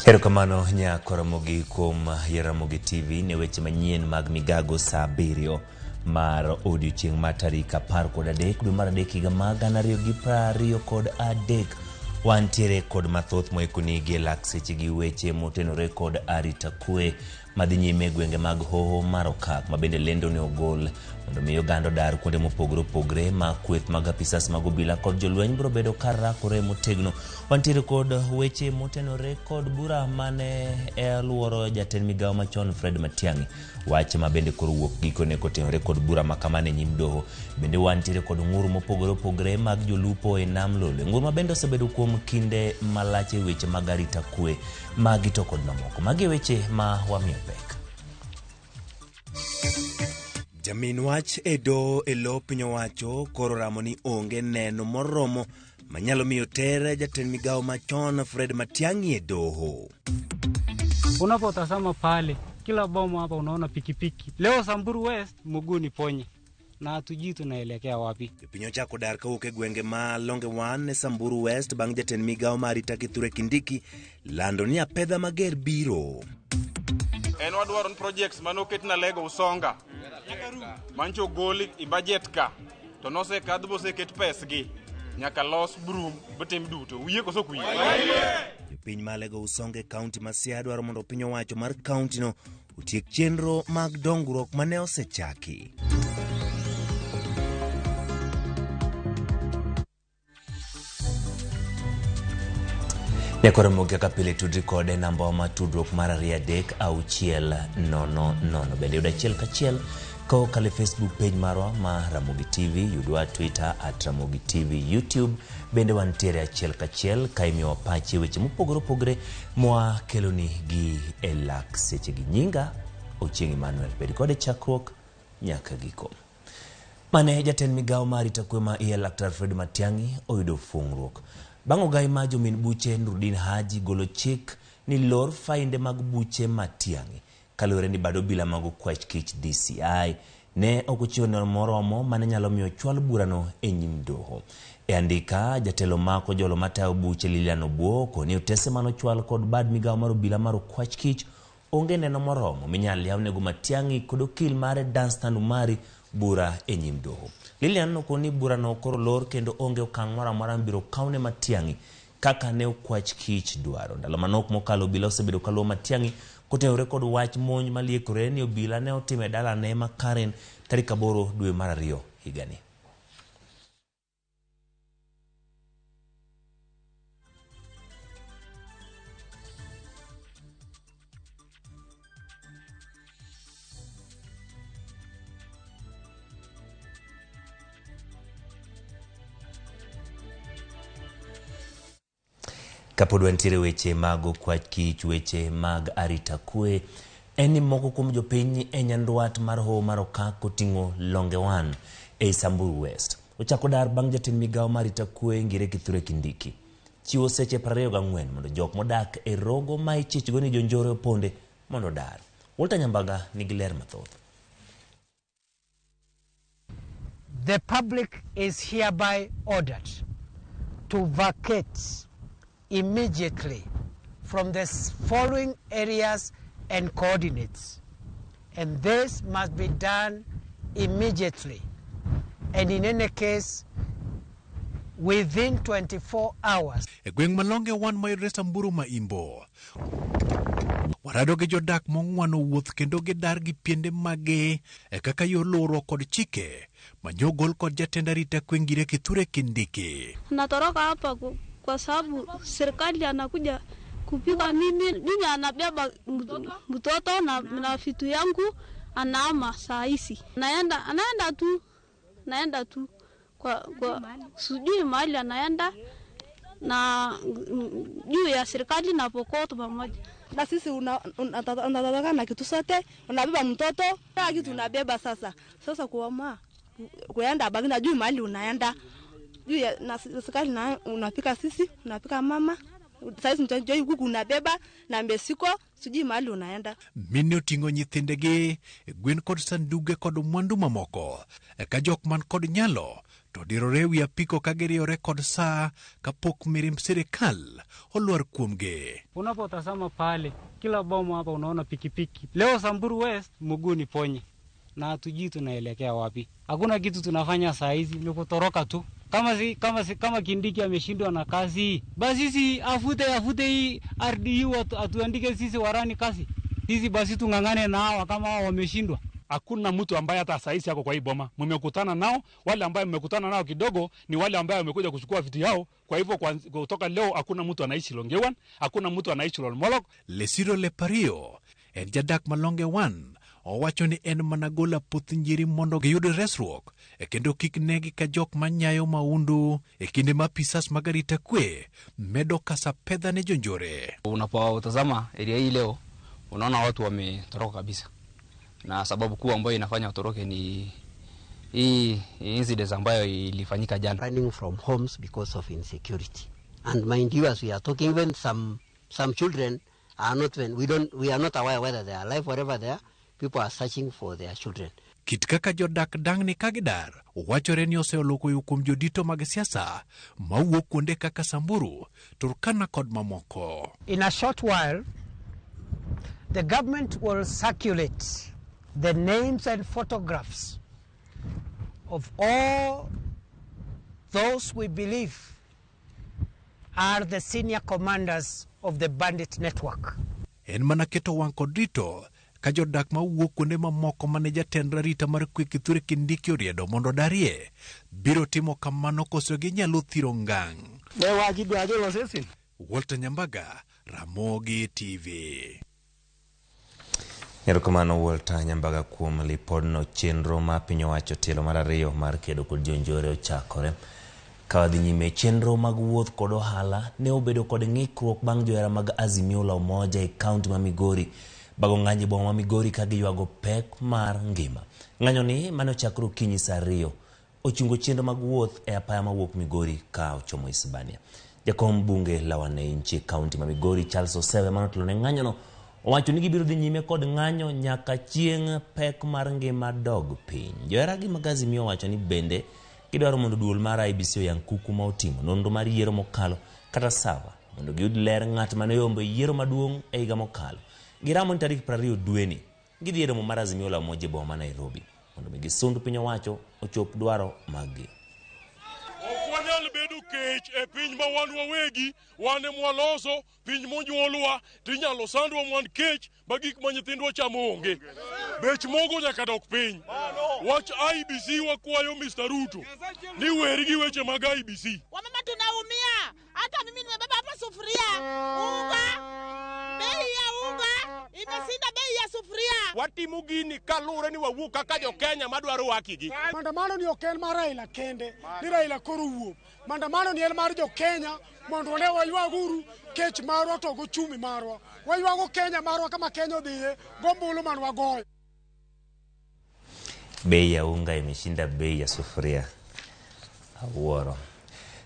Erokamano nyako Ramogi kuom Ramogi TV ne weche manyien mag Migago saa 7 mar odiochieng' mar tarik 13 dwe mar adek higa mag 2023. Wantiere kod mathoth moikoni gi lak seche gi weche motenore kod arita kwe madhi nyime gwenge mag hoho mar Okak mabende lendo ne ogol mondo miyo gando dar kuonde mopogore opogore ma kweth mag apisas mag obila kod jolweny biro bedo karakore motegno. Wantiere kod weche motenore kod bura mane aluoro jatend Migago machon Fred Matiang'i, wach mabende koro wuok gikone kotenore kod bura makamane nyim doho. Bende wantiere kod ng'ur mopogore opogore mag jolupo e nam Lolwe, ng'ur mabende osebedo kuom kinde malache weche mag arita kwe magi to kod mamoko. Magi weche ma wamiyo pek. Jamin wach edo elo piny owacho koro ramo ni onge neno moromo manyalo miyo tere jatend Migago machon Fred Matiang'i e doho. Unapotazama pale kila bomu hapa unaona pikipiki. Leo Samburu West mguu ni ponye na hatujui tunaelekea wapi. Piny ochako dar kawuok e gwenge ma Longewan e Samburu West bang' jatend Migago marita Kithure Kindiki lando ni apedha mager biro. En wadwaro projects manoket na lego usonga mancho goli I budget ka to nose kadh bose ket pesgi nyaka los brum botem duto wiye koso kuye. Piny ma lego usonga county ma Siaya dwaro mondo piny owacho mar county no otiek chenro mag dongruok mane osechaki. Ramogi kaka pile tudri kode namba ma tudruok mar 33600. Bende yudo achiel kachiel kale Facebook page marwa ma Ramogi TV, yudwa Twitter @Ramogi TV, YouTube bende wantiere achiel kachiel kaimiyo pachi weche mopogore opogore mwa keloni gi elak seche gi. Nyinga Ochieng' Emmanuel, bedi kode chakruok nyaka giko. Mane jatend Migago marita kwe ma Dr. Fred Matiang'i oyudo fungruok bang' ogai ma jomin buche Nurdin Haji golo chik ni lor fainde mag buche Matiang'i kaluwore ni bado bila mag kwach kich DCI ne okuchiwo neno moromo mane nyalo miyo chwal burano e nyim doho. E andika jatelo mako jolo matayo buche Lilian Obuoko ni otese mano chwal kod bad Migago mar obila mar kwach kich onge neno moromo minyal yawnego Matiang'i kod okil mare Danstan Umari bura e nyim doho. Lilian nokoni bura no koro lor kendo onge okang' moro amora biro kaune Matiang'i kaka ne okwach kich dwaro. Ndalo manok mokalo obila osebedo kaluwo Matiang'i kotenore kod wach monj maliekore ni obila ne otime dalane ma Karen tarik 8 dwe mar 2 higani. Kapod wantiere weche mag kwach kich, weche mag arita kwe, eni moko kuom jopiny e nyandwat mar hoho mar Okak koting'o Longewan e Samburu West ochako dar bang' jatend Migago mar arita kwe ngire Kithure Kindiki chiwo seche 24 mondo jok modak e rogo ma ichichgo ni jonjore oponde mondo dar. Walter Nyambaga nigi ler mathoth. The public is hereby ordered to vacate immediately from the following areas and coordinates, and this must be done immediately and in any case within 24 hours. E gweng' malonge wan mayudre Samburu ma Imbo warado gi jodak mong'wano wuoth kendo gidar gi piende mage e kaka yor loro kod chike manyogol kod jatend arita kwe ngire Kithure Kindiki. Natoroka hapa kwa sababu serikali anakuja kupika mimi anabeba mtoto na vitu yangu anaama saa hizi. Naenda tu kwa sijui mahali anaenda na juu ya serikali na Pokot pamoja. Na sisi unataka na kitu sote unabeba mtoto na kitu unabeba sasa kuenda bagi na juu mahali unaenda juu na serikali na unapika sisi unapika mama sasa mtoto huku unabeba na mbesiko sijui mahali unaenda. Mine oting'o nyithindegi gwen kod sanduge kod mwandu mamoko ka jok man kod nyalo to dirore wi apiko kagiriore kod saa kapok mirimb sirikal olwar kuomge. Unapotazama pale kila bomo hapa unaona pikipiki. Leo Samburu West muguni ponye. Na hatujui tunaelekea wapi. Hakuna kitu tunafanya saa hizi, ni kutoroka tu. Kama Kindiki ameshindwa na kazi, basi sisi afute hii RDU atuandike sisi warani kazi. Sisi basi tungangane na hawa kama hao wameshindwa. Hakuna mtu ambaye hata saisi yako kwa hii boma. Mmekutana nao, wale ambao mmekutana nao kidogo ni wale ambao wamekuja kuchukua vitu yao. Kwa hivyo kutoka leo hakuna mtu anaishi Longewan, hakuna mtu anaishi Lolmolok. Lesiro Lepario, en jadak Malongewan, owacho ni en managola putinjiri mondo giyud resruok kendo kik negi ka jok manyayo maundu kinde ma pisas magarita kwe medo kasa pedha ne jonjore. Unapotazama area hii leo unaona watu wametoroka kabisa, na sababu kuu ambayo inafanya watoroke ni hii incident ambayo ilifanyika jana. Running from homes because of insecurity, and mind you, as we are talking, even some children are not, we are not aware whether they are alive, wherever they are. People are searching for their children. Kit kaka jodak dangni kagidar, wachore ni oseoloko yu kuom jodito mag siasa mawuok kuonde kaka Samburu, Turkana kod mamoko. In a short while, the government will circulate the names and photographs of all those we believe are the senior commanders of the bandit network. En manaketo wang kod rito ka jodak mawuok kuonde mamoko mane jatend rarita mar kwe Kithure Kindiki oriedo mondo darie biro timo kamano koso ginyalo thiro ngang'. Walter Nyambaga, Ramogi TV. Erokamano Walter Nyambaga kuom lipodno. Chenro ma piny owacho telo mar ariyo mar kedo kod jonjore ochakore. Kawadhi nyime, chenro mag wuoth kod ohala ne obedo kod ng'ikruok bang' johera mag Azimio la Umoja e kaunti ma Migori bago ng'anyo boma ma Migori ka giywago pek mar ngima. Ng'anyo ni mane ochakore okinyi saa 2 ochungo chenro mag wuoth e apaya mawuok Migori ka ochomo Isebania. Jakom bunge la wananchi kaunti ma Migori Charles Osewe mane otelo ne ng'anyo no owacho ni gibiro dhi nyime kod ng'anyo nyaka chieng' pek mar ngima dog piny. Johera gi mag Azimio owacho ni bende gidwaro mondo duol mar IBC oyang kuku ma oting'o nonro mar yiero mokalo kata sawa mondo giyud ler ng'at mane yombo yiero maduong' e higa mokalo. Giramo ni tarik 20 dweni gidhi e romo mar Azimio la Umoja boma ma Nairobi mondo gisund piny owacho ochop dwaro maggi. Okwanyal bedo kech e piny ma wan wawegi wane mwaloso piny monjwolwa tinyalo sandwa mwan kech ba gik ma nyithindwa chamo onge. Bech mogo nyaka dok piny. Wach IBC wakwayo Mr. Ruto ni weri gi weche mag IBC. Wamama tunaumia. Hata mimi nimebeba hapa sufuria. Unga. Bei ya unga imesinda bei ya sufuria. Watimu gini kalure ni wawuok kaka jo Kenya madwaro wakigi. Maandamano ni oken mar Raila kende, ni Raila koro wuok. Maandamano ni en mar jo Kenya mondo ne waywaguru kech marwa to go chumi marwa. Waywago Kenya marwa kama Kenya odhiye gombulu man wagoyo. Bei ya unga imeshinda bei ya sufuria. Awuoro.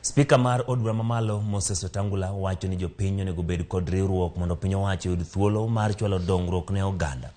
Speaker mar od bura mamalo Moses Wetangula wacho ni jopiny onego bed kod riwruok mondo piny owacho oyud thuolo mar chwalo dongruok ne oganda.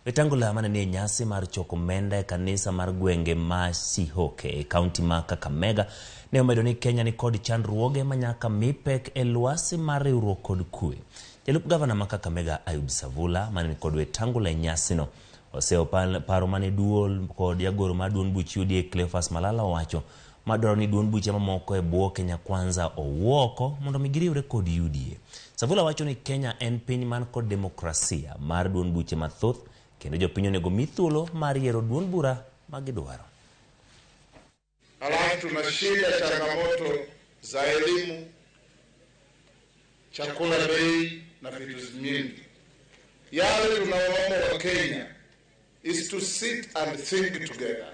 Wetangula mane ni nyasi mar choko omenda e kanisa mar gwenge ma Sihoke e kaunti ma Kakamega ne omedo ni Kenya ni kod chandruoge manyaka mipek e lwasi mar riwruok kod kwe. Jalup gavana ma Kakamega Ayub Savula mane ni kod Wetangula e nyasi no oseo paro mane duol kod jagoro mar duond buch UDA Cleophas Malala owacho madwaro ni duond buche mamoko e bwo Kenya Kwanza owuoko mondo migiriwre kod UDA. Savula wacho ni Kenya en piny man kod demokrasia mar duond buche mathoth kendo jopiny onego mi thuolo mar yiero duond bura magidwaro. Alafu tuna shida changamoto za elimu, chakula bei na vitu nyingi. Yale tunawaomba wa Kenya is to sit and think together.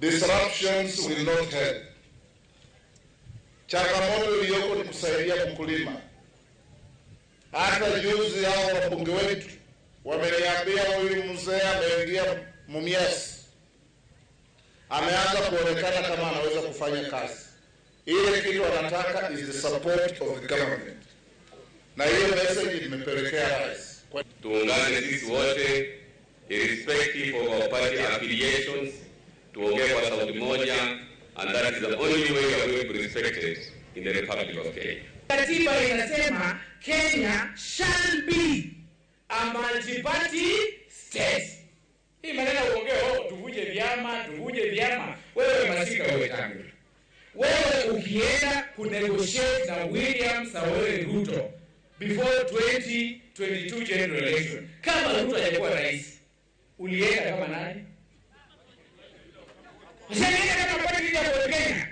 Disruptions will not help. Changamoto iliyoko ni kusaidia mkulima. Hata juzi hao wabunge wetu wameniambia huyu mzee ameingia Mumias, ameanza kuonekana kama anaweza kufanya kazi. Ile kitu anataka is the support of the government. Na hiyo message imepelekea rais. Tuungane sisi wote irrespective of our party affiliations, tuongee kwa sauti moja and that is the only way we are going to be respected in the Republic of Kenya. Katiba inasema Kenya shall be a multi-party state. Hii maneno uongee tuvuje vyama. Wewe masika wewe tangu. Wewe ukienda kunegotiate na William Samoei Ruto before 2022 general election, kama Ruto hajakuwa rais, ulienda kama nani? Usienda kama party ya Kenya.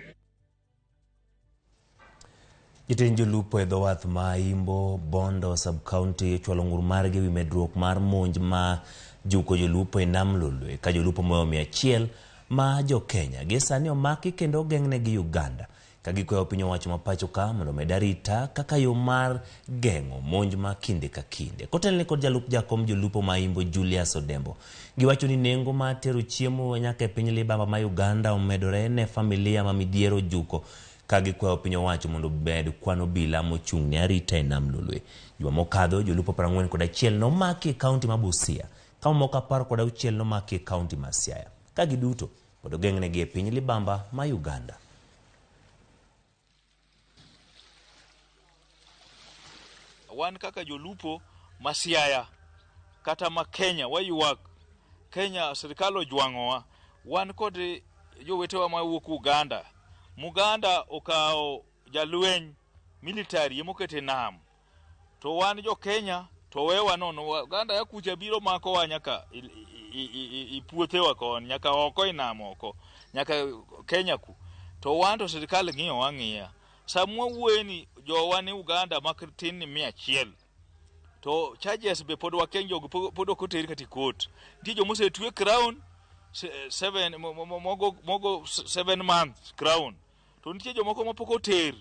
Jatend jolupo e dhowath ma Imbo Bondo sub-county chwalo ngur margi wi medruok mar monj ma juko jolupo e nam Lolwe ka jolupo moyo 100 ma jo Kenya gi sani omaki kendo geng'ne gi Uganda ka gikwayo piny owacho ma pacho ka mondo med arita kaka yo mar geng'o monj ma kinde ka kinde. Kotelne kod jalup jakom jolupo ma Imbo Julius Odembo giwacho ni nengo ma tero chiemo nyaka e piny libamba ma Uganda omedore ne familia ma midhiero juko ka gikwayo piny owacho mondo bed kwano bila mochung' ne arita e nam Lolwe. Juma mokadho jolupo 41 nomaki e kaunti ma Busia, kama moko 16 nomaki e kaunti ma Siaya ka giduto mondo geng'ne gi e piny libamba ma Uganda. Wan kaka jolupo ma Siaya kata ma Kenya wayuak Kenya serikal ojwang'owa, wan kod jowetewa ma wuok Uganda. Muganda okao jalweny military mokete nam, to wan jo Kenya to wewa nono. Uganda ya kucha biro mako wa nyaka ipuothewa kon nyaka oko inam oko nyaka Kenya ku, to wan to serikal ng'iyo wang'iya. Samwa wueni jo wan Uganda makitin ni 100 to charges be pod waken jogo pod okoteri kati court. Ndi jo mose twe crown 7 months crown, to nitie jomoko mapok oter.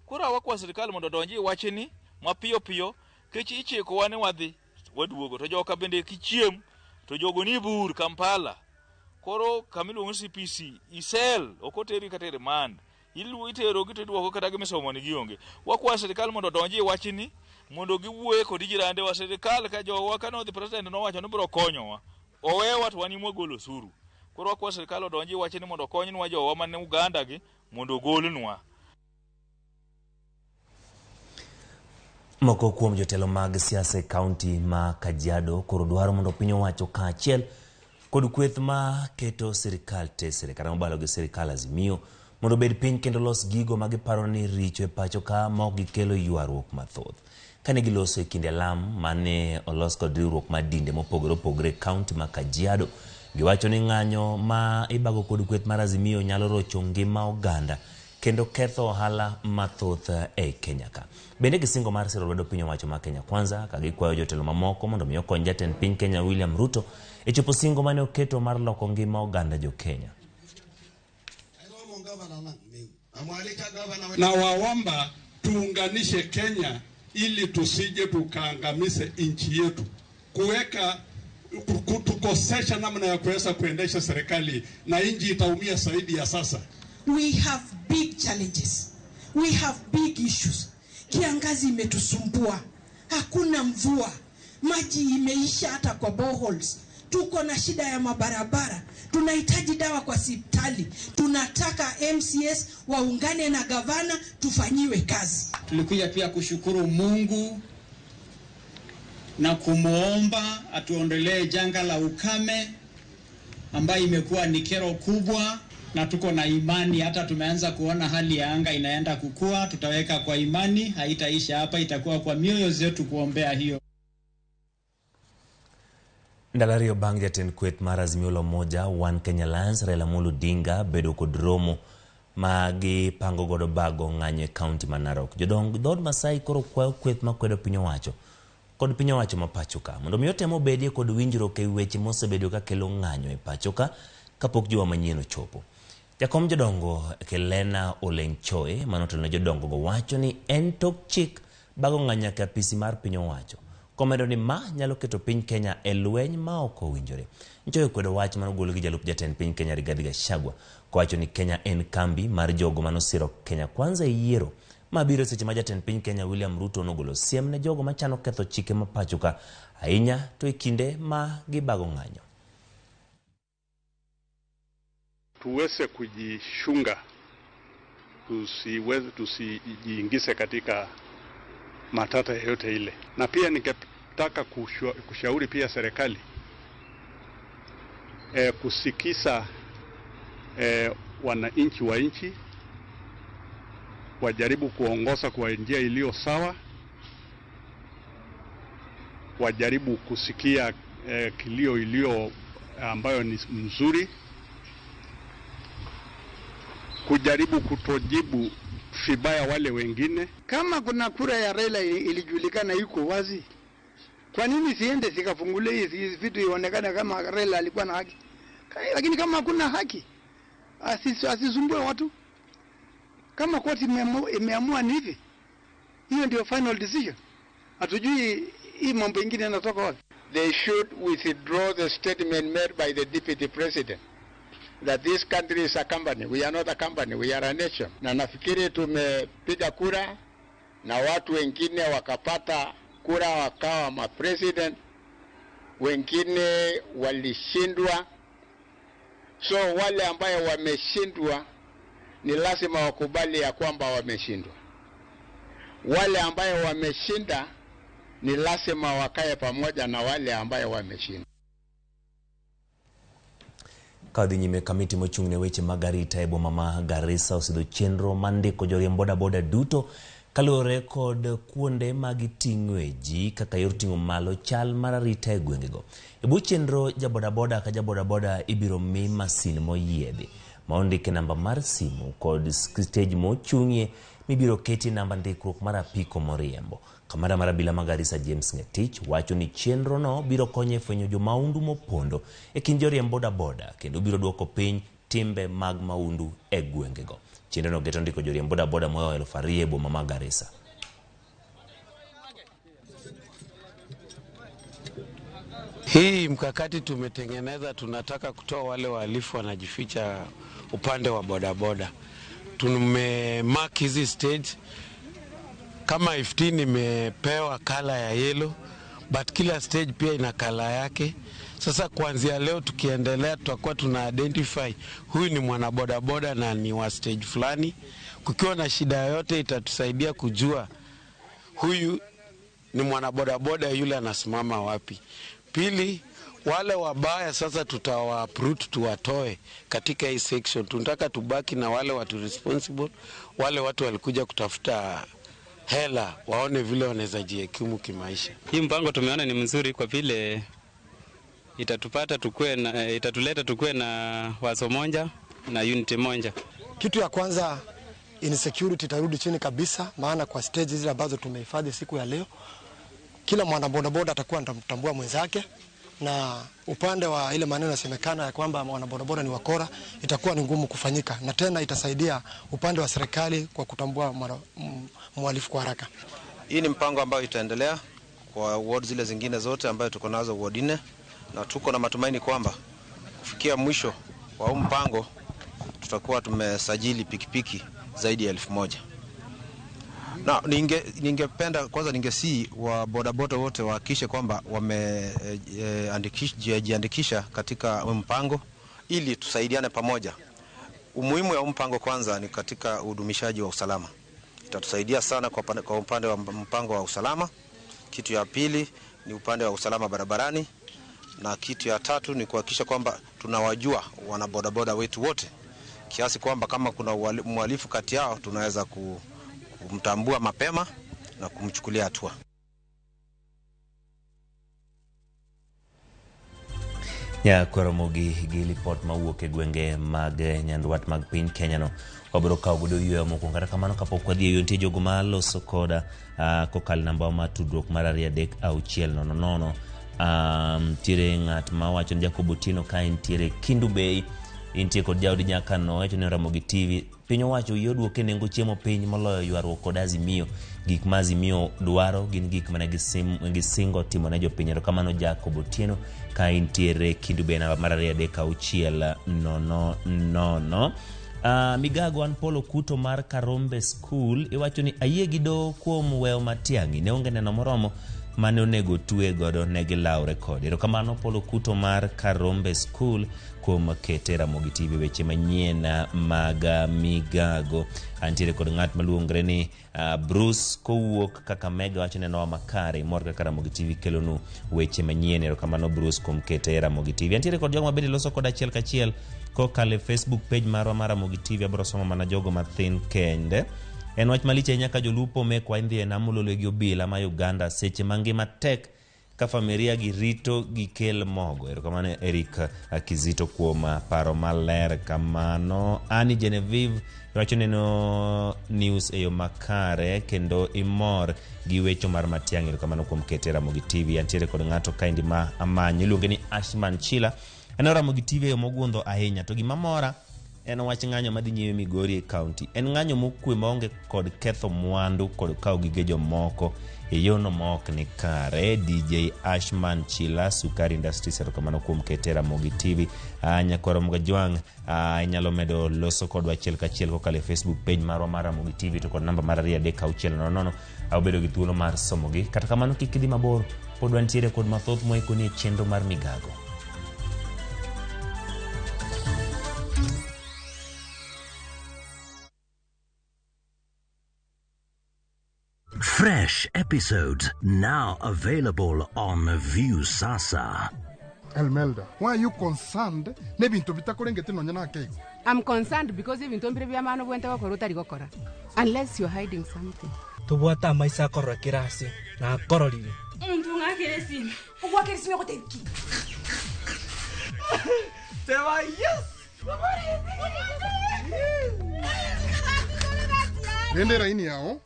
Koro wakwa serikal mondo donji wachni mapiyo piyo kech ichiko wane wadhi waduogo, to joka bende kichiem to jogo ni bur Kampala. Koro kamiluongo CPC isel okoteri kata remand ilu itero giteduoko kata gimisomo ni gionge. Wakwa serikal mondo donji wachni mondo giwuoye kod jirande wa serikal ka jowa kano the president no wacho ni biro konyowa owewa to wanimo golo suru. Koro wakwa serikal odonji wachni mondo konynwa jowa man Uganda gi mondo golnwa. Moko kuom jotelo mag siasa e kaunti ma Kajiado koro dwaro mondo piny owacho kaachiel kod kweth ma keto sirikal tesere kata mobalo gi sirikal Azimio mondo bed piny kendo los gigo ma giparo ni richo e pacho ka ma ok gikelo ywaruok mathoth. Kane giloso e kinde lam mane olos kod riwruok ma dinde mopogore opogore kaunti ma Kajiado, giwacho ni ng'anyo ma ibago kod kweth mar Azimio nyalo rocho ngima oganda kendo ketho ohala mathoth e Kenya ka. Bende gisingo mar siro lwedo piny owacho ma Kenya Kwanza ka gikwayo jotelo mamoko mondo miyo kony jatend piny Kenya William Ruto e chopo singo mane oketo mar loko ngima oganda jo Kenya. Na waomba tuunganishe Kenya ili tusije tukaangamize nchi yetu, kuweka kutukosesha namna ya kuweza kuendesha serikali na nchi itaumia zaidi ya sasa. We have big challenges. We have big issues. Kiangazi imetusumbua. Hakuna mvua. Maji imeisha hata kwa boreholes. Tuko na shida ya mabarabara. Tunahitaji dawa kwa hospitali. Tunataka MCS waungane na gavana tufanyiwe kazi. Tulikuja pia kushukuru Mungu na kumuomba atuondolee janga la ukame ambayo imekuwa ni kero kubwa, na tuko na imani hata tumeanza kuona hali ya anga inaenda kukua. Tutaweka kwa imani, haitaisha hapa, itakuwa kwa mioyo zetu kuombea hiyo. Ndalario bang jatend kweth mar Azimio la Umoja One Kenya Alliance Raila Amolo Odinga bedo kod romo magi pango godo bago ng'anyo e kaunti ma Narok. Jodong dhod Masai koro kwayo kweth makwedo piny owacho kod piny owacho ma pacho ka mondo miyo temo bedie kod winjruok e weche mosebedo ka kelo ng'anyo e pacho ka kapok juma manyien ochopo. Jakom jodongo Kelena Olenchoe manotelo ne jodongo go wacho ni en tok chik bago ng'anyo ka apisi mar piny owacho. Komedo ni ma nyalo keto piny Kenya e lweny ma ok owinjore. Nchoe kwedo wach manogolo gi jalup jatend piny Kenya Rigathi Gachagua kowacho ni Kenya en kambi mar jogo manosiro Kenya Kwanza e yiero mabiro seche ma jatend piny Kenya William Ruto nogolo siem ne jogo machano ketho chike ma pacho ka ahinya to e kinde ma gibago ng'anyo. Tuweze kujichunga tusijiingize katika matata yote ile. Na pia ningetaka kushauri pia serikali kusikiza wananchi wa nchi, wajaribu kuongoza kwa njia iliyo sawa, wajaribu kusikia kilio iliyo ambayo ni mzuri, kujaribu kutojibu vibaya wale wengine. Kama kuna kura ya Raila ilijulikana yuko wazi, kwa nini siende sikafungule hizi vitu ionekane kama Raila alikuwa na haki? Lakini kama hakuna haki, asisumbue watu. Kama koti imeamua ni hivi, hiyo ndio final decision. Hatujui hii mambo mengine yanatoka wapi. They should withdraw the statement made by the deputy president that this country is a company. We are not a company, we are a nation. Na nafikiri tumepiga kura na watu wengine wakapata kura wakawa ma president, wengine walishindwa. So wale ambayo wameshindwa ni lazima wakubali ya kwamba wameshindwa. Wale ambayo wameshinda ni lazima wakae pamoja na wale ambayo wameshinda. Kadhi nyime kamiti mochung'ne weche magarita e boma ma Garissa osidho chenro mandiko joriemb boda duto kaluwore kod kuonde magiting'e ji kaka yor ting'o malo chal mar arita e gwengego. E bwo chenro jabodaboda ka jabodaboda ibiro mi masin moyiedhi ma ondike namba mar simu kod stage mochung'ie mibiro keti namba ndikruok mar apiko moriembo. Kamanda mar abila ma Garissa James Ngetich wacho ni chenro no biro konyo e fwenyo jomaundu mopondo e kind joriemb bodaboda kendo biro duoko piny timbe mag maundu e gwengego. Chenro no geto ndiko joriemb bodaboda moyo 2,000 e boma ma Garissa. Hii mkakati tumetengeneza, tunataka kutoa wale wahalifu wanajificha upande wa bodaboda. Tumemark hizi stage kama 15 imepewa kala ya yellow, but kila stage pia ina kala yake. Sasa kuanzia leo tukiendelea tutakuwa tuna identify huyu ni mwanabodaboda na ni wa stage fulani. Kukiwa na shida yote itatusaidia kujua huyu ni mwanabodaboda yule anasimama wapi. Pili, wale wabaya sasa tutawa-uproot tuwatoe katika hii section. Tunataka tubaki na wale watu responsible, wale watu walikuja kutafuta hela, waone vile wanaweza jihekimu kimaisha. Hii mpango tumeona ni mzuri kwa vile itatuleta tukue na wazo moja na unity moja. Kitu ya kwanza, insecurity itarudi chini kabisa, maana kwa stages zile ambazo tumehifadhi siku ya leo kila mwanabodaboda atakuwa anamtambua mwenzake, na upande wa ile maneno yasemekana ya kwamba mwanabodaboda ni wakora itakuwa ni ngumu kufanyika, na tena itasaidia upande wa serikali kwa kutambua mhalifu kwa haraka. Hii ni mpango ambao itaendelea kwa ward zile zingine zote ambayo tuko nazo ward 4, na tuko na matumaini kwamba kufikia mwisho wa mpango tutakuwa tumesajili pikipiki zaidi ya 1,000. Na ningependa kwanza ningesii wa bodaboda wote wahakikishe kwamba wamejiandikisha katika mpango ili tusaidiane pamoja. Umuhimu ya mpango kwanza ni katika udumishaji wa usalama. Itatusaidia sana kwa upande wa mpango wa usalama. Kitu ya pili ni upande wa usalama barabarani, na kitu ya tatu ni kuhakikisha kwamba tunawajua wanabodaboda wetu wote kiasi kwamba kama kuna mhalifu kati yao tunaweza kumtambua mapema na kumchukulia hatua. Ya Ramogi gi report mawuok e gwenge mag nyandwat mag piny Kenya no. Wabiro kawo godo yweyo mokwongo, kata kamano kapok wadhi e yo nitie jogo ma loso koda kokal namba ma tudruok mar 23600. Tiere ng'at ma wacho ni Jacob Otieno ka intiere Kindu Bay, intie kod jaodi nyaka no wacho ni Ramogi TV piny owacho yoduoke nengo chiemo piny moloyo ywaruok kod Azimio. Gik ma Azimio dwaro gin gik mane gisingo timo ne jopiny. Kamano Jacob Otieno ka intiere Kindu Bay namba mar 23600. Migago an Polo Kuto mar Karombe School iwacho ni ayie gi do kuom weyo Matiang'i ne onge neno moromo mane onego tue godo negi laure kode. Erokamano Polo Kuto mar Karombe School kuom kete Ramogi TV weche manyien mag Migago. Antiere kod ng'at maluongre ni Bruce kowuok Kakamega wacho ni Noah Makare mor kaka Ramogi TV kelonu weche manyien. Erokamano Bruce kuom kete Ramogi TV. Antiere kod jogo mabende loso kod achiel kachiel kokale Facebook page marwa mar Ramogi TV. Abiro somo mana jogo mathin kende. En wach malich ahinya ka jolupo mekwa indhi e nam Ololwe gi obila ma Uganda seche mangima tek ka familia gi rito gi kel mogo. Erokamano Eric Kizito kuom paro maler kamano. Ani Genevieve wacho neno news eyo makare kendo imor gi wecho mar Matiang'i. Erokamano kuom kete Ramogi TV. Antiere kod ng'ato kaindi ma amanyo iluonge ni Ashman Chila. En Ramogi TV eyo mogundho ahinya to gima mora en wach ng'anyo madhi nyime Migori County. En ng'anyo mokwe maonge kod ketho mwandu kod kawo gige jomoko e yono maok ni kare. DJ Ashman Chila, Sukari Industries. Erokamano kuom kete Ramogi TV. Nyakwaro Mgajwang inyalo medo loso kodwa achiel kachiel kokalo e Facebook page marwa mar Ramogi TV to kod namba mar 360 aubedo gi thuolo mar somogi. Kata kamano kik idhi mabor, pod wantiere kod mathoth moikoni e chenro mar Migago. Fresh episodes now available on View Sasa. Elmelda, why are you concerned? I'm concerned because even unless you're hiding something. Tubuata maisa korra kirasi na koroli. Untunga kiresi. Uwa kiresi me kote. Tema yes. Rendera ini yao.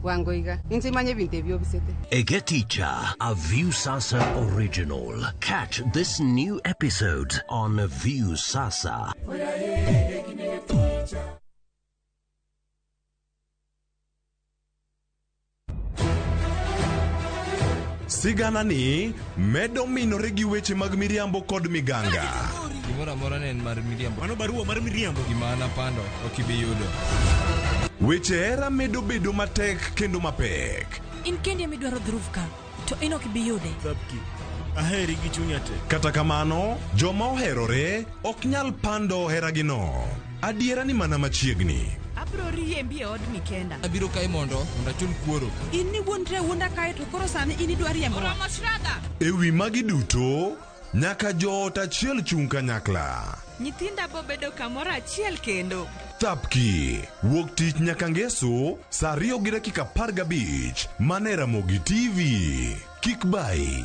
Wangoiga insimanye binte byo bisete. Egeticha, a View Sasa original. Catch this new episode on View Sasa. Sigana ni medo minore gi weche mag miriambo kod miganga. Gimora mora nen mar miriambo. Mano barua mar miriambo. Gimana pando okibiyudo. Weche era medo bedo matek kendo mapek. In kende midwaro dhurufka to in ok biyude. Sabki aheri gi chunya te. Kata kamano joma oherore ok nyal pando heragino. Adiera ni mana machiegni. Abro riembi e od Mikenda. Abiro kai mondo achul kuoro. In ni wuondre wuonda kae to koro sani in idwa riembo. Ewi magi duto nyaka joot achiel chung kanyakla. Nyithinda bo bedo kamoro achiel kendo. Tapki wuok tich nyaka ngeso saa 2:15 mane Ramogi TV. Kik bai.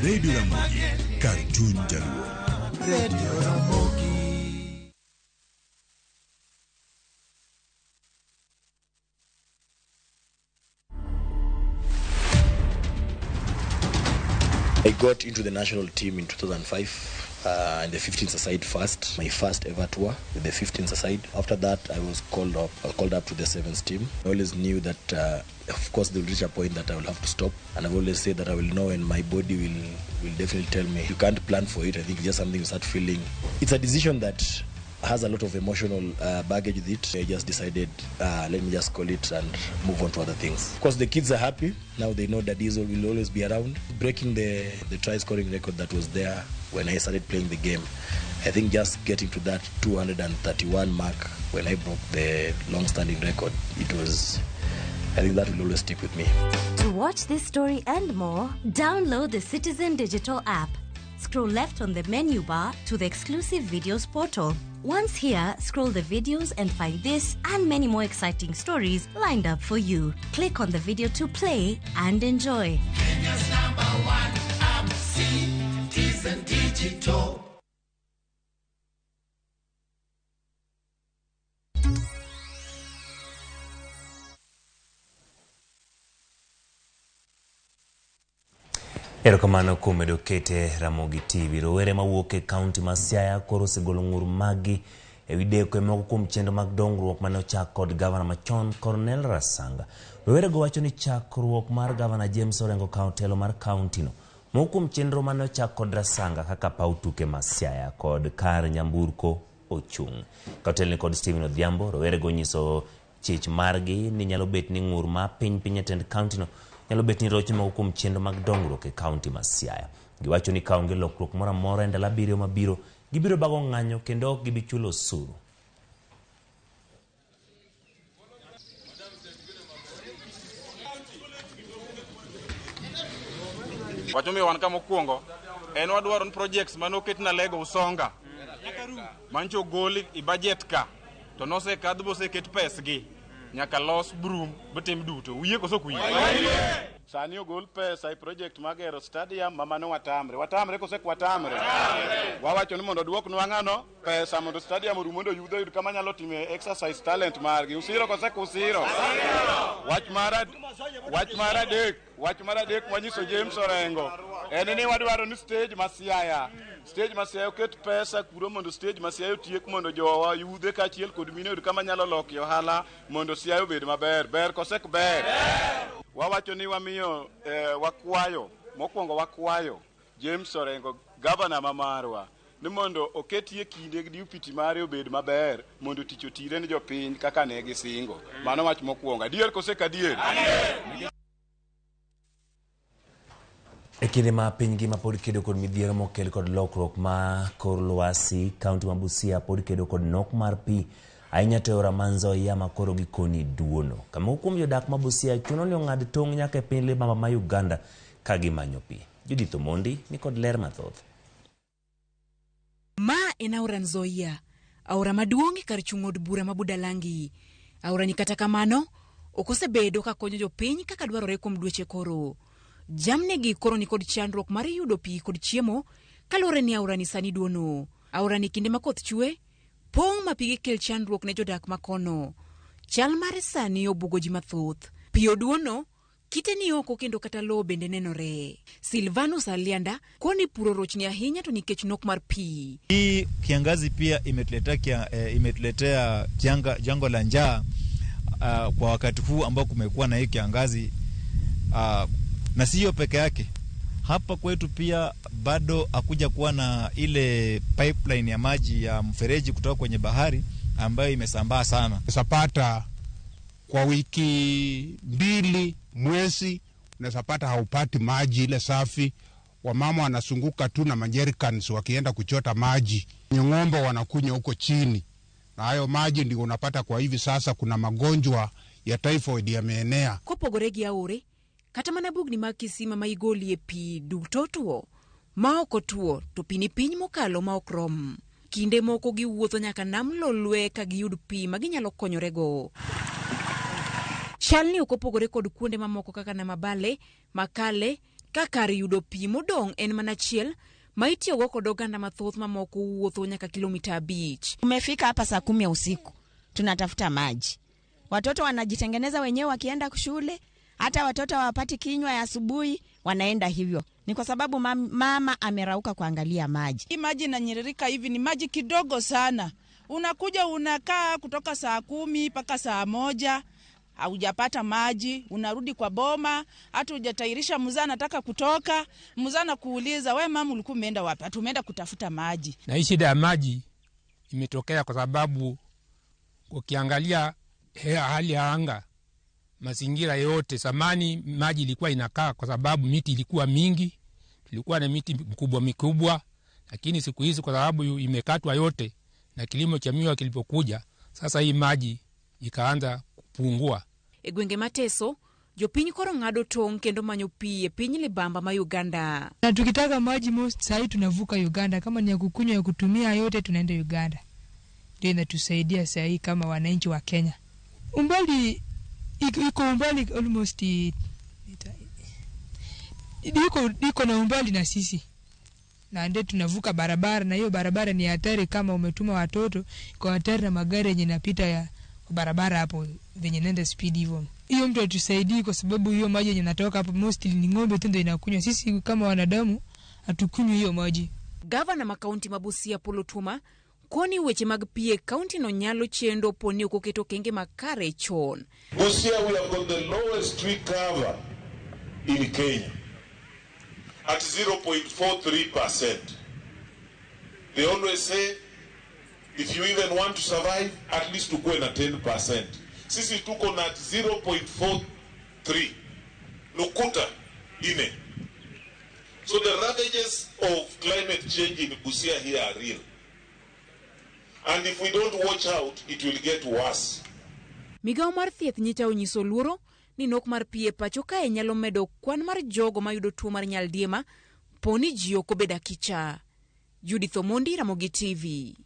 Radio Ramogi, Cartoon Jaluo. Radio Ramogi. I got into the national team in 2005. In the 15th aside first, my first ever tour with the 15th aside. After that, I was called up to the 7th team. I always knew that, of course, they will reach a point that I will have to stop. And I've always said that I will know, and my body will definitely tell me. You can't plan for it. I think it's just something you start feeling. It's a decision that has a lot of emotional baggage with it. I just decided, let me just call it and move on to other things. Of course, the kids are happy. Now they know that Diesel will always be around. Breaking the try scoring record that was there when I started playing the game. I think just getting to that 231 mark when I broke the long-standing record, I think that will always stick with me. To watch this story and more, download the Citizen Digital app. scroll left on the menu bar to the exclusive videos portal. Once here, scroll the videos and find this and many more exciting stories lined up for you. Click on the video to play and enjoy. Kenya's #1 app, Citizen Digital. Erokamano kuom medo kete Ramogi TV. Rowere mawuok e kaunti ma Siaya koro osegolo ng'ur maggi ewi deko moko kuom chenro mag dongruok mane ochak kod gavana machon Cornel Rasanga. Rowere go wacho ni chakruok mar gavana James Orengo telo mar kaunti no moko kuom chenro mane ochak kod Rasanga kaka paw tuke ma Siaya kod kar nyamburko ochung'. Kautelni kod Steven Odhiambo, rowere go nyiso chich margi ni nyalo bet ni ng'ur ma piny etend kaunti no nyalo bet ni roche moko kuom chenro mag dongruok e kaunti ma Siaya. Giwacho ni kaonge lokruok moro amora e ndalo 7 mabiro, gibiro bago ng'anyo kendo ok gibi chulo osuru. Wacho mi wan kama mokwongo en wadwaro projects manoket na lego usonga mancho goli i budget ka to nose kadho boseket pesgi nyaka los brum betem duto wiye koso kuyi sani ogol pesa i project magero stadium mamano watamre kose kwatamre wawacho ni mondo duoknwa ng'ano pesa mondo stadium orum mondo yud kama nyalo time exercise talent margi usiro kose kusiro wach mar adek wanyiso James Orengo en ni wadwaro ni stage ma Siaya oket pesa kuro mondo stage ma Siaya otiek mondo jowa yudhe kachiel kod mine yud kama nyalo loki ohala mondo Siaya obed maber kosek ber wawacho ni wamiyo wakwayo James Orengo gavana mamarwa ni mondo oketie kinde gi upiti mare obed maber mondo tich otire ni jopiny kaka ne gisingo mano wach mokwongo adier kosek adier E kinde ma piny ngima pod kedo kod midhiero mokel kod lokruok ma kor lwasi, kaunti ma Busia pod kedo kod nok mar pi ahinya to Aora Nzoia ma koro gikoni duono. Kama kuom jodak ma Busia chuno ni ong'ad tong' nyaka e piny libamba ma Uganda ka gimanyo pi. Judith Omondi ni kod ler mathoth. Ma en Aora Nzoia, aora maduong' kar chung' od bura ma Budalangi. Aora ni kata kamano okosebedo ka konyo jopiny kaka dwarore kuom dweche koro. Jamne gi koro ni kod chandruok mar yudo pi kod chiemo kalore ni aora ni sani duono. Aora ni kinde ma koth chwe pong' ma pige kel chandruok ne jodak makono. Chal mar sani obugo ji mathoth. Pi oduono kite ni oko kendo kata lo bende nenore. Silvanus Alianda koni puro rochni ahinya to nikech nok mar pi. Hii kiangazi pia imetuletea jango la njaa kwa wakati huu ambao kumekuwa na hii kiangazi na siyo peke yake. Hapa kwetu pia bado hakuja kuwa na ile pipeline ya maji ya mfereji kutoka kwenye bahari ambayo imesambaa sana. Unasapata kwa wiki 2 mwezi unasapata haupati maji ile safi. Wamama wanasunguka tu na majerikans wakienda kuchota maji. Ng'ombe wanakunywa huko chini. Na hayo maji ndio unapata kwa hivi sasa kuna magonjwa ya typhoid yameenea. Kopogoregi aore kata mana bugni mag kisima ma igolie pi duto tuo ma oko tuo to pini piny mokalo ma okrom. Kinde moko giwuotho nyaka nam lolwe ka giyud pi ma ginyalo konyorego. Chalni okopogore kod kuonde mamoko kaka Namabale, Makale, kakar yudo pi modong' en mana chiel ma itiyogo kod oganda mathoth mamoko wuotho nyaka kilomita 5. Tumefika hapa saa 10 usiku tunatafuta maji. Watoto wanajitengeneza wenyewe wakienda shule. Hata watoto hawapati kinywa ya asubuhi wanaenda hivyo. Ni kwa sababu mama amerauka kuangalia maji. Hii maji inanyiririka hivi ni maji kidogo sana. Unakuja unakaa kutoka saa 10 mpaka saa 1 haujapata maji, unarudi kwa boma, hata hujatairisha mzaa nataka kutoka, mzaa na kuuliza wewe mama ulikuwa umeenda wapi? Tumeenda kutafuta maji. Na hii shida ya maji imetokea kwa sababu ukiangalia hali ya anga mazingira yote zamani maji ilikuwa inakaa kwa sababu miti ilikuwa mingi, tulikuwa na miti mikubwa, lakini siku hizi kwa sababu imekatwa yote na kilimo cha miwa kilipokuja, sasa hii maji ikaanza kupungua. Egwenge Mateso jopiny koro ng'ado tong' kendo manyo pi e piny libamba ma Uganda. Na tukitaka maji most sahi tunavuka Uganda, kama ni ya kukunywa ya kutumia yote tunaenda Uganda. Ndio inatusaidia sahi kama wananchi wa Kenya. Umbali iko umbali almost iko na umbali na sisi. Na ndio tunavuka barabara, na hiyo barabara ni hatari kama umetuma watoto, kwa hatari na magari yenye yanapita ya barabara hapo venye nenda speed hivyo. Hiyo mtu atusaidie kwa sababu hiyo maji yenye natoka hapo mostly ni ng'ombe tu ndio inakunywa. Sisi kama wanadamu hatukunywi hiyo maji. Gavana makaunti mabusia Polotuma koni weche mag pie kaunti no nyalo chendo poni okoketo kenge makare chon. Busia, we have got the lowest tree cover in Kenya at 0.43%. They always say if you even want to survive, at least to go in at 10%. Sisi tuko na 0.43 nukuta ine. So the ravages of climate change in Busia here are real. And if we don't watch out, it will get worse. Migago mar thieth nyicha onyiso luoro ni nok mar pie pacho kae nyalo medo kwan mar jogo mayudo tuo mar nyaldiema poni ji ok obed akicha. Judith Omondi, Ramogi TV.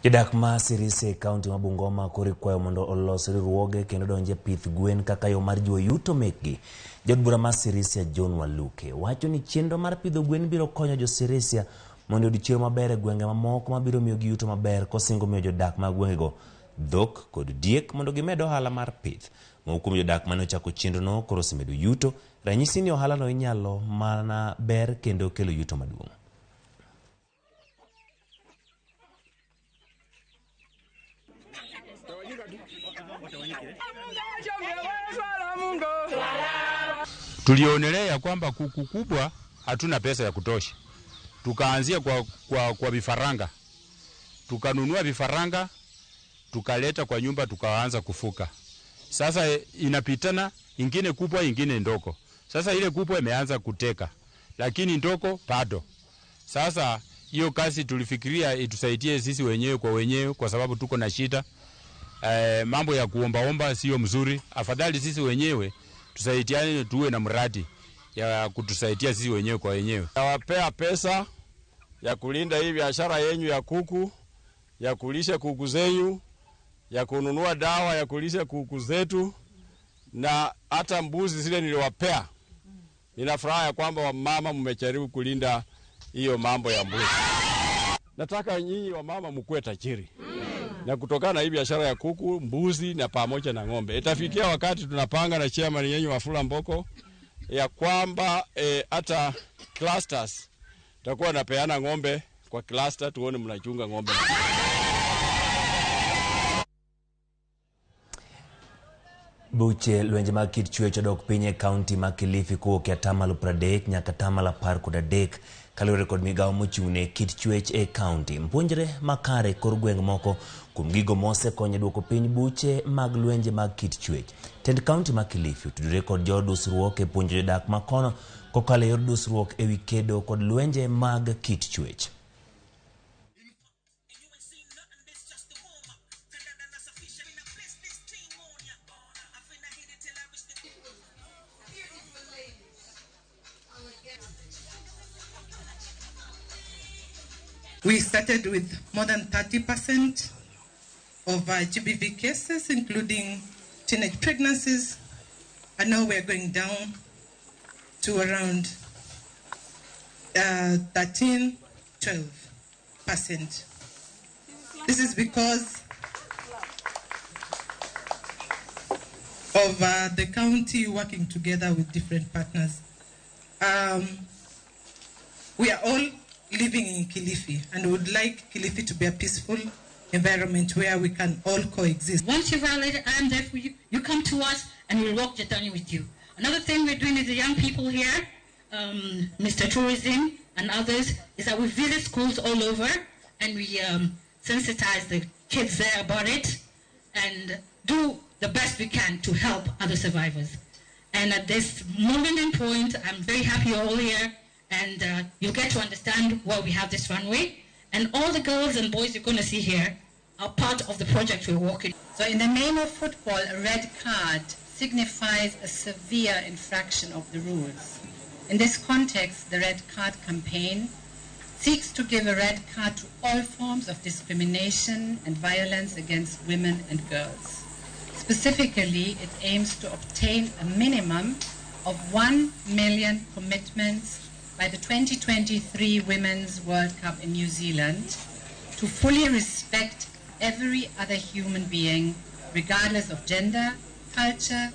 Jodak ma Sirisia kaunti ma Bungoma koro kwayo mondo olos riwruoge kendo donje pith gwen kaka yo mar jiwo yuto mekgi. Jod bura ma Sirisia John Waluke wacho ni chenro mar pidho gwen biro konyo jo Sirisia mondo oyud chiemo maber e gwenge mamoko mabiro miyo gi yuto maber kosingo miyo jodak mag gwengego dhok kod diek mondo gimed ohala mar pith. Moko kuom jodak mane ochako chenrono koro osemedo yuto. Ranyisi ni ohalano inyalo mana ber kendo kelo yuto maduong'. Tulionelea kwamba kuku kubwa hatuna pesa ya kutosha. Tukaanzia kwa vifaranga. Tukanunua vifaranga, tukaleta kwa nyumba, tukaanza kufuka. Sasa inapitana, ingine kubwa ingine ndoko. Sasa ile kubwa imeanza kuteka, lakini ndoko bado. Sasa hiyo kazi tulifikiria itusaidie sisi wenyewe kwa sababu tuko na shida. Mambo ya kuomba sio mzuri. Afadhali sisi wenyewe tusaidiane, tuwe na mradi ya kutusaidia sisi wenyewe kwa wenyewe. Nawapea pesa ya kulinda hii biashara yenyu ya kuku, ya kulisha kuku zenyu, ya kununua dawa ya kulisha kuku zetu, na hata mbuzi zile niliwapea. Ninafuraha ya kwamba wamama mmejaribu kulinda hiyo mambo ya mbuzi. Nataka nyinyi wamama mkuwe tajiri. Na kutokana na hii biashara ya kuku, mbuzi na pamoja na ng'ombe. Itafikia wakati tunapanga na chairman yenyu Wafula Mboko ya kwamba hata clusters takuwa napeana ng'ombe kwa cluster, tuone mnachunga ng'ombe. Buche lwenje mag kit chwech odok piny e kaunti ma Kilifi kowuok e atamalo 30 nyaka atamalo 13 kaluwore kod migawo mochung'ne kit chwech e kaunti. Mpuonjre makare kor gweng' moko kuom gigo mosekonyo duoko piny buche mag lwenje mag kit chwech. Tend kaunti ma Kilifi otudore kod jodusruok e puonjo jodak makono kokalo e yor dusruok e wi kedo kod lwenje mag kit chwech. We started with more than 30% of GBV cases, including teenage pregnancies, and now we're going down to around 13-12%. This is because of the county working together with different partners. We are all living in Kilifi and would like Kilifi to be a peaceful environment where we can all coexist. Once you violate it, I am there for you. You come to us and we'll walk the journey with you. Another thing we're doing with the young people here, Mr. Tourism and others, is that we visit schools all over and we sensitize the kids there about it and do the best we can to help other survivors. And at this moment in point, I'm very happy you're all here. And you'll get to understand why we have this runway. And all the girls and boys you're going to see here are part of the project we're working. So in the name of football, a red card signifies a severe infraction of the rules. In this context, the Red Card campaign seeks to give a red card to all forms of discrimination and violence against women and girls. Specifically, it aims to obtain a minimum of 1 million commitments by the 2023 Women's World Cup in New Zealand to fully respect every other human being, regardless of gender, culture,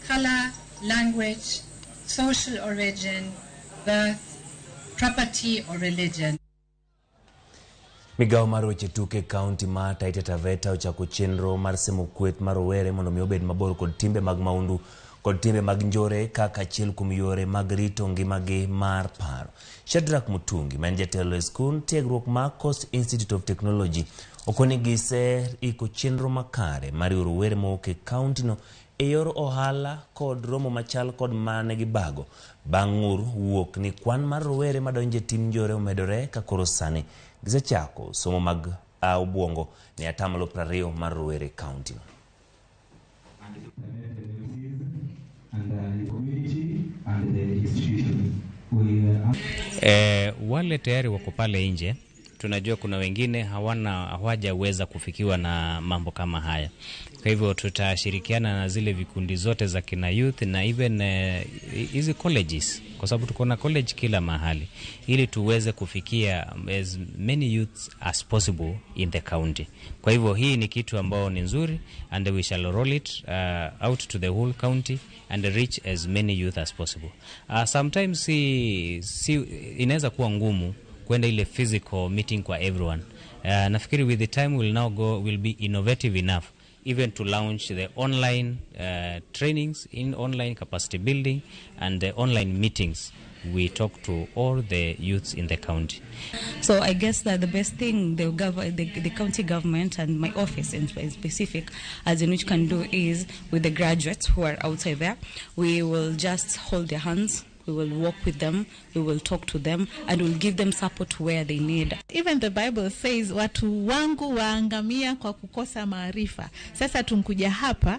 color, language, social origin, birth, property or religion. Migago mar weche tuke kaunti ma Taita Taveta ochako chenro mar semo kweth mar rowere mondo mi obed mabor kod timbe mag maundu kod timbe mag njore kaka achiel kuom yore mag rito ngimagi mar paro. Shadrack Mutungi, ma en jatelo e skul tiegruok mar Coast Institute of Technology, okoni gise iko chenro makare mar rowere mawuok e kaunti no e yor ohala kod romo machal kod mane gibago bang' wuok ni kwan mar rowere madonje tim njore omedore ka koro sani gisechako somo mag obwongo ne atamalo 20 mar rowere kaunti no. Wale tayari wako pale nje, tunajua kuna wengine hawajaweza kufikiwa na mambo kama haya. Kwa hivyo tutashirikiana na zile vikundi zote za kina youth na even hizi colleges, kwa sababu tuko na college kila mahali, ili tuweze kufikia as many youths as possible in the county. Kwa hivyo hii ni kitu ambao ni nzuri, and we shall roll it out to the whole county and reach as many youth as possible. Sometimes inaweza kuwa ngumu kwenda ile physical meeting kwa everyone. Nafikiri with the time we'll be innovative enough even to launch the online trainings, in online capacity building and the online meetings. We talk to all the youths in the county. So I guess that the best thing the county government and my office in specific, as in which can do, is with the graduates who are outside there, we will just hold their hands. We will walk with them, we will talk to them, and we'll give them support where they need. Even the Bible says, watu wangu waangamia kwa kukosa maarifa. Sasa tunkuja hapa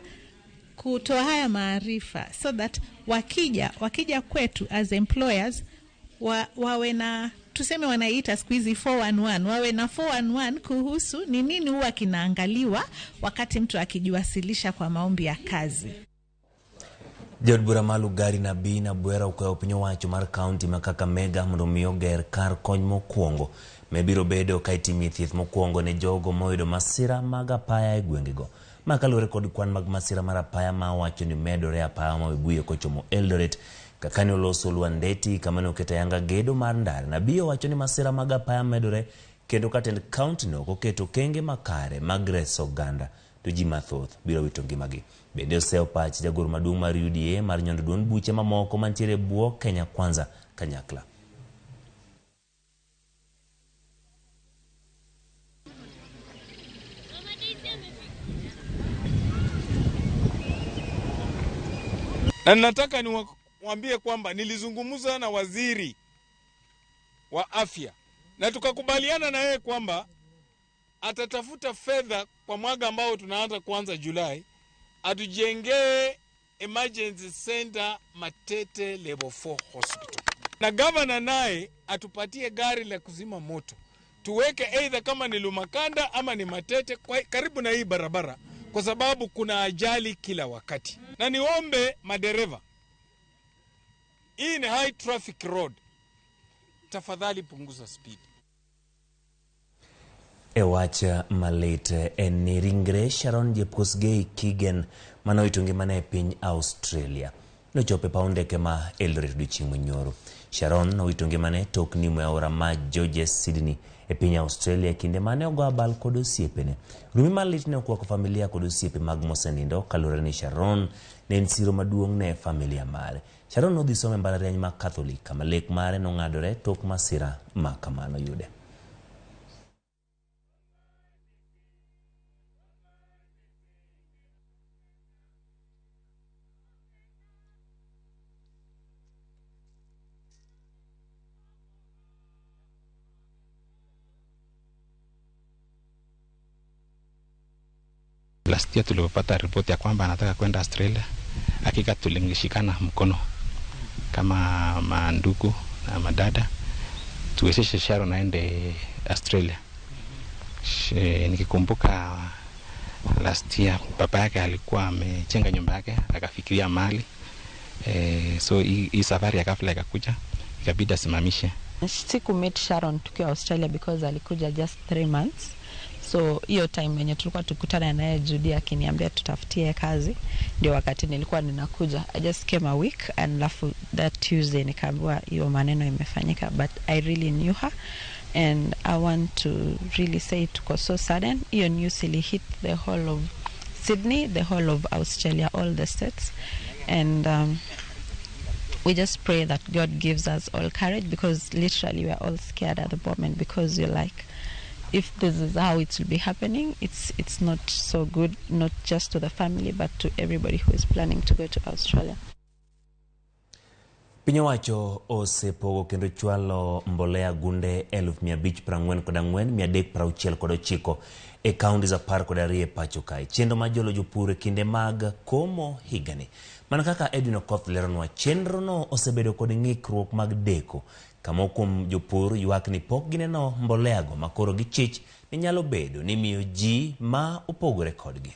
kutoa haya maarifa so that wakija kwetu as employers wawe na, tuseme wanaita siku hizi 411, wawe na 411 kuhusu ni nini huwa kinaangaliwa wakati mtu akijiwasilisha kwa maombi ya kazi. Jod bura malu gari na bina buera ukoya opinyo wacho mar kaunti ma Kakamega mondo miyo ger kar kony mokwongo mebiro bedo ka itimo thieth mokwongo ne jogo moyudo masira mag apaya e gwengego. Ma kaluwore kod kwan mag masira mar apaya ma wacho ni medore apaya ma Webuye kochomo Eldoret kaka ne oloso Lwandeti kama ne oketa yanga gedo mar ndara. Na biyo wacho ni masira mag apaya medore kendo katend kaunti no koketo kenge makare mag reso oganda to ji mathoth biro wito ngimagi. Bende oseo pach jagoro maduong' mar UDA mar nyondo duond buche mamoko mantiere buo Kenya Kwanza kanyakla. Na nataka niwaambie kwamba nilizungumza na waziri wa afya na tukakubaliana na yeye kwamba atatafuta fedha kwa mwaka ambao tunaanza kuanza Julai, atujengee emergency center Matete level 4 hospital. Na governor naye atupatie gari la kuzima moto. Tuweke either kama ni Lumakanda ama ni Matete karibu na hii barabara, kwa sababu kuna ajali kila wakati. Na niombe madereva, hii ni high traffic road, tafadhali punguza speed. Ewacha malete en ringre Sharon Jepkosgei Kigen manoito ngimane e piny Australia. Nochope paundeke ma Eldoret odiochieng' monyoro. Sharon nowito ngimane tok nimo e aora ma Georges Sydney e piny Australia kinde mane ogo abal kod osiepene. Rumi malit ne okwako familia kod osiepe mag mosenindo kaluwore ni Sharon ne en siro maduong' ne familia mare. Sharon nodhi somo e mbalariany ma Catholic kama lek mare nong'adore tok masira ma kamano yude. Last year tulipopata ripoti ya kwamba anataka kwenda Australia, hakika tulingishikana mkono kama mandugu na madada tuwezeshe Sharon aende Australia. Nikikumbuka last year baba yake alikuwa amechenga nyumba yake akafikiria mali, so hii safari ya ghafla ikakuja ikabidi asimamishe. Sikumit Sharon tukiwa Australia because alikuja just 3 months. So hiyo time yenye tulikuwa tukutana naye Judy akiniambia tutafutie kazi, ndio wakati nilikuwa ninakuja. I just came a week and that Tuesday nikaambiwa hiyo maneno imefanyika, but I really knew her and I want to really say it was so sudden. Hiyo news really hit the whole of Sydney, the whole of Australia, all the states, and we just pray that God gives us all courage, because literally we are all scared at the moment, because you're like, if this is how it will be happening, it's not so good, not just to the family but to everybody who is planning to go to Australia. Piny owacho osepogo kendo chwalo mbolea gunde 1544,369 e kaunti za 12 pacho kae. Chenro ma jolo jopur e kinde mag komo higani. Mana kaka Edwin Okoth leronwa, chenro no osebedo kod ng'ikruok mag deko. Kama kuom jopur ywak ni pok gineno mbolea go makoro gichich ni nyalo bedo ni miyo ji ma opogore kodgi.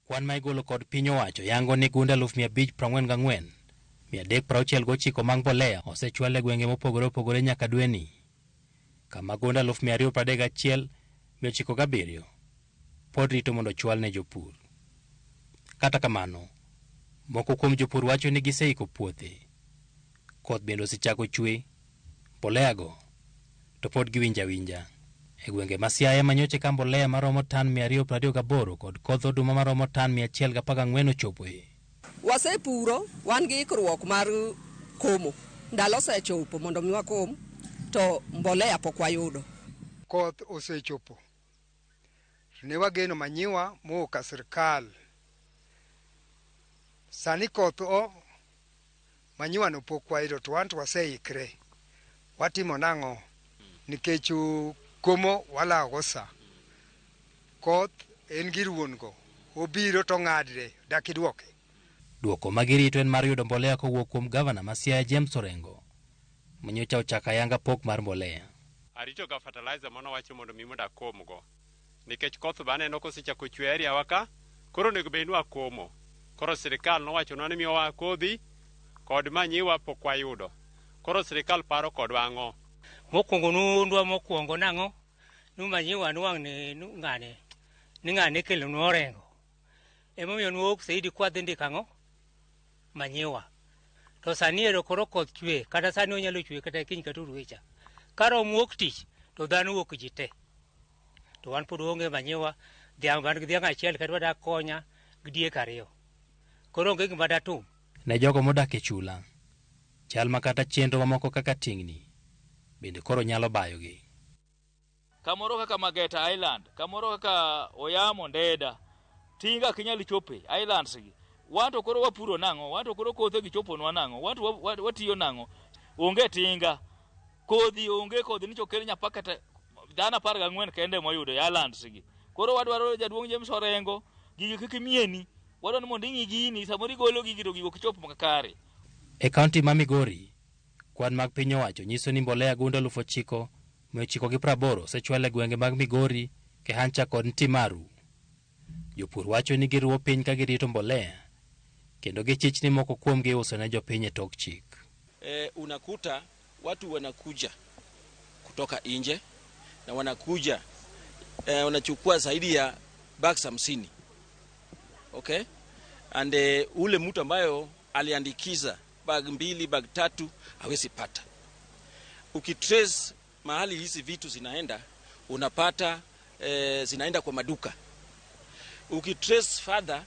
Kwan ma igolo kod piny owacho yango ni gunde 544,369 mag mbolea osechwal e gwenge mopogore opogore nyaka dweni. Kama gunde 231,907 pod rito mondo chwal ne jopur. Kata kamano, moko kuom jopur wacho ni giseiko puothe. Koth bende osechako chwe, mbolea go to pod giwinja winja. E gwenge ma Siaya manyoche ka mbolea maromo tan 228 kod koth oduma maromo tan 114 ochopoe. Wasepuro, wan gi ikruok mar komo. Ndalo osechopo mondo mi wakom, to mbolea pok wayudo. Koth osechopo. Ne wageno manyiwa moka sirkal. Sani koth manyiwa no pok wayudo, to wan to waseikre. Watimo nang'o? Nikech komo wala gosa. Koth en gir wuon go. Obiro to ng'adre dakiduoke. Duoko magirito en mar yudo mbolea kowuok kuom gavana ma Siaya James Orengo. Manyocha ochaka yanga pok mar mbolea. Arito ga fertilizer mono wacho mondo mi mondo akom go. Nikech koth bane no kosechako chwe area waka, koro nego be nwa komo. Koro sirikal no wacho ni miyowa kodhi kod manyiwa pok wayudo. Koro sirikal paro kodwa ang'o? Mokwongo nundwa mokwongo nang'o? Manyiwa nuwang' ni ng'ane kelo nu Orengo. Emomiyo nuok saidi kwadhi ndika ang'o? Manyiwa. To sani ero koro koth chwe, kata sani onyalo chwe kata kiny kata uruecha. Karom wuok tich, to dhano wuok ji te. To wan pod onge manyiwa, wan gi dhiang' achiel kata wada konya gi diek 2. Koro onge gima datum. Ne jogo modak e chula, chal makata chenro mamoko kaka tingni bende koro nyalo bayogi. Kamoro kaka Mageta Island, kamoro kaka Oyamo Ndeda, tinga kinyali chope islands gi. Wanto koro wapuro nang'o, wanto koro kothe gi chopo nwa nang'o, wanto watiyo nang'o. Onge tinga, kodhi onge kodhi nicho kele nyapaka dhana 14 kende moyudo islands gi. Koro wadwaro jaduong' James Orengo gigi kikimieni. Wadwa ni mondo ing'i gini samoro igolo gigi to gigo kichopo makare. E kaunti ma Migori, kwan mag piny owacho nyiso ni mbolea gunde 9,980 osechwal e gwenge mag Migori, Kehancha kod Ntimaru. Jopur wacho ni giruo piny ka girito mbolea, kendo gichich ni moko kuom giuso ne jopiny e tok chik. Unakuta watu wanakuja kutoka nje na wanakuja wanachukua zaidi ya bags 50. Okay? And ule mtu ambayo aliandikiza bag 2, bag 3 hawezi pata. Ukitrace mahali hizi vitu zinaenda, unapata zinaenda kwa maduka. Ukitrace further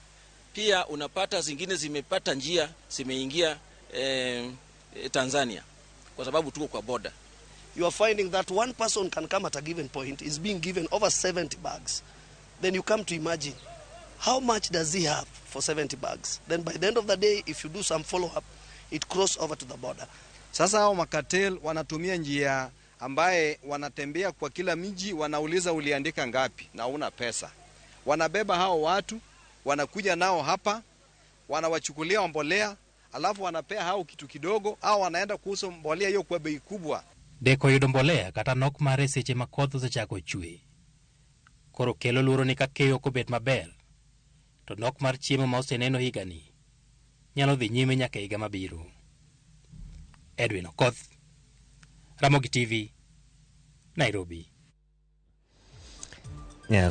pia unapata zingine zimepata njia zimeingia Tanzania kwa sababu tuko kwa border. You are finding that one person can come at a given point is being given over 70 bags. Then you come to imagine how much does he have for 70 bags? Then by the end of the day, if you do some follow-up, it crosses over to the border. Sasa hao makatel wanatumia njia ambaye wanatembea kwa kila miji, wanauliza uliandika ngapi na una pesa. Wanabeba hao watu, wanakuja nao hapa, wanawachukulia mbolea, alafu wanapea hao kitu kidogo, au wanaenda kuuza mbolea hiyo kwa bei kubwa. Deko yudo mbolea kata nok mare seche ma koth osechako chwe. Koro kelo luoro ni ka keyo kobet maber, to nok mar chiemo ma oseneno higani nyalo dhi nyime nyaka higa mabiro. Edwin Okoth, Ramogi TV, Nairobi.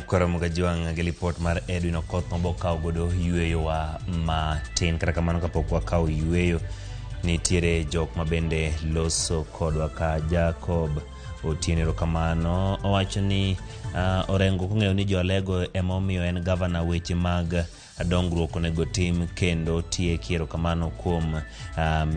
Ramogi jiwang' gi lipot mar Edwin Okoth mobokaw godo yueyo wa matin. Kata kamano kapok wakaw yueyo, nitiere jok mabende loso kodwa ka Jacob Otieno. Erokamano, owacho ni orengo kong'eyo ni jolego emomiyo en gavana weche mag dongruok onego tim kendo tieki. Erokamano kuom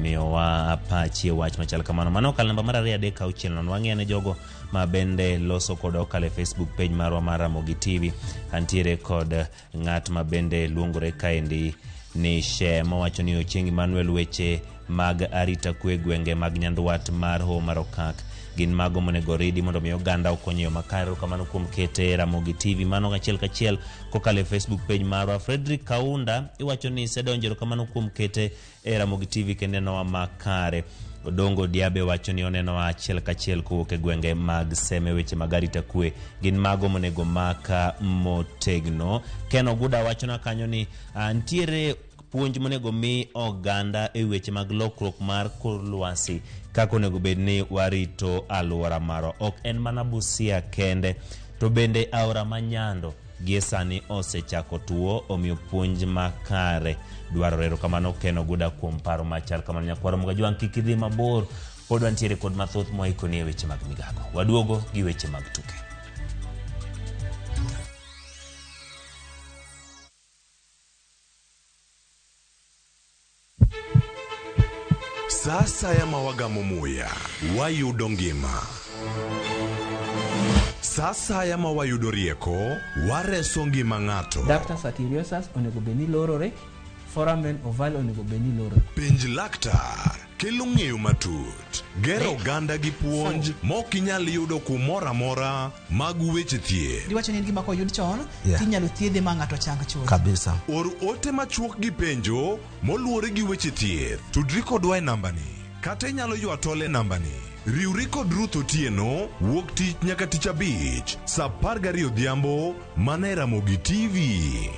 miyowa apache wach machal kamano. Mano okal namba mar 2 wang'e ne jogo ma bende loso kod okale Facebook page marwa mar Ramogi TV. Antiere kod ng'at ma bende luongore kaendi ni Shemo, wacho ni Ochieng Emmanuel weche mag arita kwe gwenge mag nyandwat mar Homa Rokak gin mago monego ridi mondo mi oganda okonyo makare. Kamano kuom kete Ramogi TV mano kachiel kokale Facebook page marwa. Frederick Kaunda iwacho ni sedonjero kamano kuom kete Ramogi TV kende no makare. Odongo Diabe wacho ni oneno achiel kowuok e gwenge mag Seme weche mag arita kwe gin mago monego maka motegno. Ken Oguda wacho na kanyo ni ntiere puonj monego mi oganda e weche mag lokruok mar kor lwasi, kako onego bed ni warito aluora maro. Ok en mana Busia kende, to bende aora manyando gie sani osechako tuo, omiyo puonj makare dwarore. Erokamano Ken Oguda kuom paro machal kamano. Nyakwaro Ramogi jiwang' kik idhi mabor, pod wantiere kod mathoth moikoni e weche mag migago. Waduogo gi weche mag tuke. Sasa ya mawagamo muya wayudo ngima. Sasa ya mawayudo rieko wareso ngima ng'ato. Ductus arteriosus onego beni lorore, foramen oval onego beni lorore. Penj laktar kelo ng'eyo matut, gero oganda gi puonj mok inyal yudo kumoro amora mag weche thieth. Diwacho ni gima koyud chon tinyalo thiedhe ma ng'ato chang chuth kabisa. Or ote machuok gi penjo moluwore gi weche thieth, tudri kodwa e nambani kata inyalo ywa tole nambani. Riwri kod Ruth Otieno wuok tich nyaka tich abich saa 12 odhiambo mana e Ramogi TV.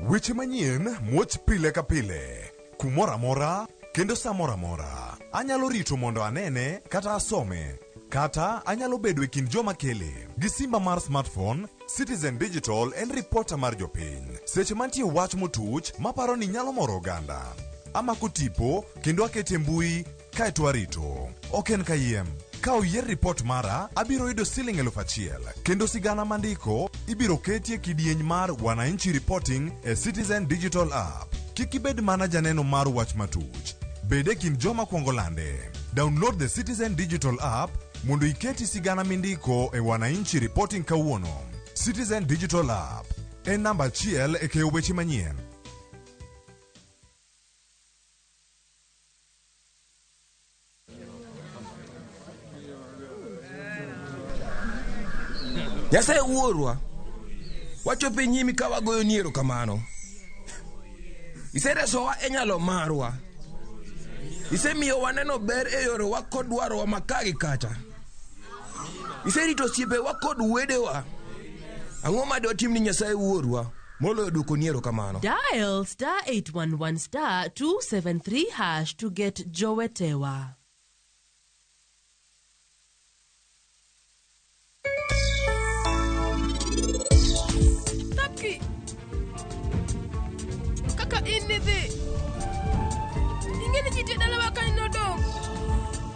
Weche manyien muoch pile ka pile kumoro amora kendo saa moro amora. Anyalo rito mondo anene kata asome, kata anyalo bedo e kind joma kele gi simba mar smartphone. Citizen Digital en reporter mar jopiny. Seche mantie wach motuch maparo ni nyalo moro oganda, amako tipo kendo akete mbui kaeto arito. Ok en kayiem. Ka oyier report mara, abiro yudo Sh1,000 kendo sigana mandiko ibiro ketie kidieny mar Wananchi Reporting e Citizen Digital App. Kik ibed mana janeno mar wach matuch, bede kind joma kuongo lande. Download the Citizen Digital App mondo iketi sigana mindiko e Wananchi Reporting kawuono. Citizen Digital App en namba 1 e keyo weche manyien. Nyasaye wuorwa, wachopo e nyimi ka wagoyo ni erokamano. Iseresowa e nyalo marwa. Isemiyo waneno ber e yorowa kod dwarowa makagi kacha. Iserito osiepewa kod wedewa. Ang'o ma dotim ni Nyasaye wuorwa moloyo duoko ni erokamano? Dial *811 *273# to get jowetewa. Kaka ini dhi ing'eni ji dala wakani nodong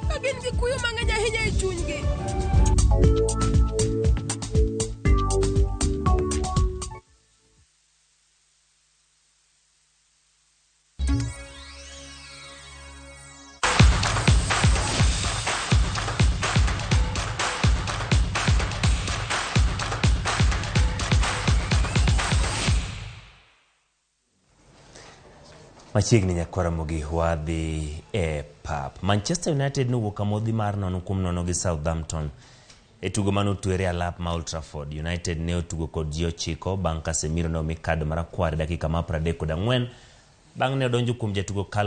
ka gin gi kuyo mang'eny ahinya e chunygi. Machiegni nyakwara mogi wadhi e pap. Manchester United nuwuok amodhi mar 0-0 gi Southampton. E tugo manotwere alap ma Old Trafford. United ne otugo kod ji 9 bang' Casemiro ne omi kad marakwar dakika ma 34. Bang' ne odonjo kuom jatugo